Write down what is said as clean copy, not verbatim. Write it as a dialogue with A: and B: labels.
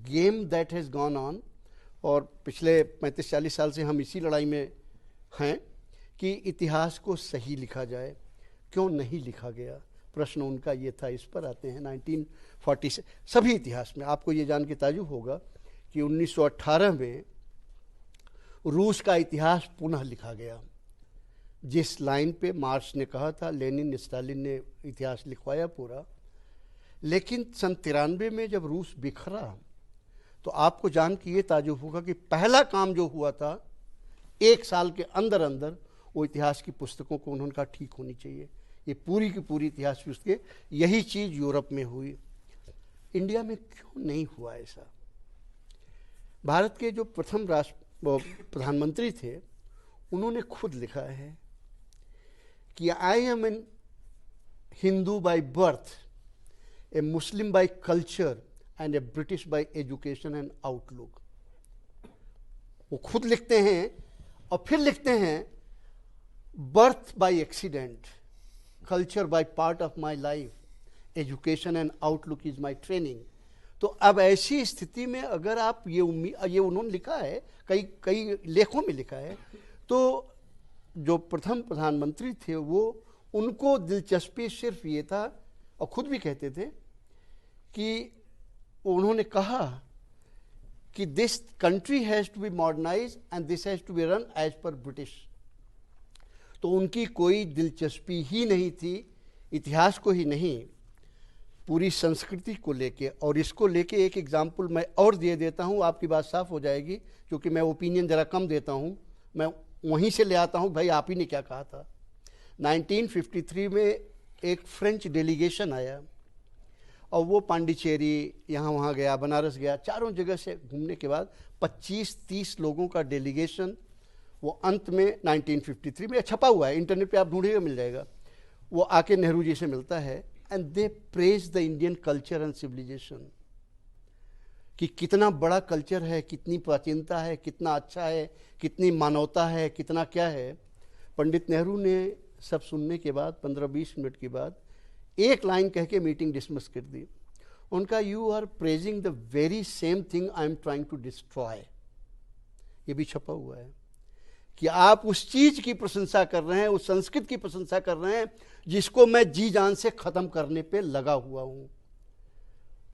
A: Game that has gone on, और पिछले 35-40 साल से हम इसी लड़ाई में हैं कि इतिहास को सही लिखा जाए। क्यों नहीं लिखा गया, प्रश्न उनका ये था। इस पर आते हैं 1940 से सभी इतिहास में। आपको ये जान के ताज्जुब होगा कि 1918 में रूस का इतिहास पुनः लिखा गया। जिस लाइन पे मार्क्स ने कहा था, लेनिन स्टालिन ने इतिहास लिखवाया पूरा। लेकिन सन 93 में जब रूस बिखरा तो आपको जान के ये ताज्जुब होगा कि पहला काम जो हुआ था, 1 साल के अंदर अंदर वो इतिहास की पुस्तकों को उन्होंने कहा ठीक होनी चाहिए। ये पूरी की पूरी इतिहास की पुस्तकें, यही चीज़ यूरोप में हुई। इंडिया में क्यों नहीं हुआ ऐसा? भारत के जो प्रथम प्रधानमंत्री थे, उन्होंने खुद लिखा है कि I am an Hindu by birth, a Muslim by culture and a British by education and outlook. वो खुद लिखते हैं और फिर लिखते हैं birth by accident, culture by part of my life, education and outlook is my training. तो अब ऐसी स्थिति में अगर आप ये उन्होंने लिखा है, कई लेखों में लिखा है, तो जो प्रथम प्रधानमंत्री थे वो, उनको दिलचस्पी सिर्फ ये था, और खुद भी कहते थे कि उन्होंने कहा कि this country has to be modernise and this has to be run as per British. तो उनकी कोई दिलचस्पी ही नहीं थी इतिहास को ही नहीं, पूरी संस्कृति को लेके। और इसको लेके एक एग्जाम्पल मैं और दे देता हूँ, आपकी बात साफ हो जाएगी, क्योंकि मैं ओपिनियन ज़रा कम देता हूँ, मैं वहीं से ले आता हूँ, भाई आप ही ने क्या कहा था। 1953 में एक फ्रेंच डेलीगेशन आया और वो पांडिचेरी, यहाँ वहाँ गया, बनारस गया, चारों जगह से घूमने के बाद 25-30 लोगों का डेलीगेशन, वो अंत में 1953 में छपा हुआ है, इंटरनेट पे आप ढूंढिएगा मिल जाएगा, वो आके नेहरू जी से मिलता है। And they praise the Indian culture and civilisation, कि कितना बड़ा कल्चर है, कितनी प्राचीनता है, कितना अच्छा है, कितनी मानवता है, कितना क्या है। पंडित नेहरू ने सब सुनने के बाद 15-20 मिनट के बाद एक लाइन कह के मीटिंग डिसमिस कर दी। उनका, you are praising the very same thing I am trying to destroy. ये भी छपा हुआ है कि आप उस चीज की प्रशंसा कर रहे हैं, उस संस्कृत की प्रशंसा कर रहे हैं जिसको मैं जी जान से खत्म करने पे लगा हुआ हूं।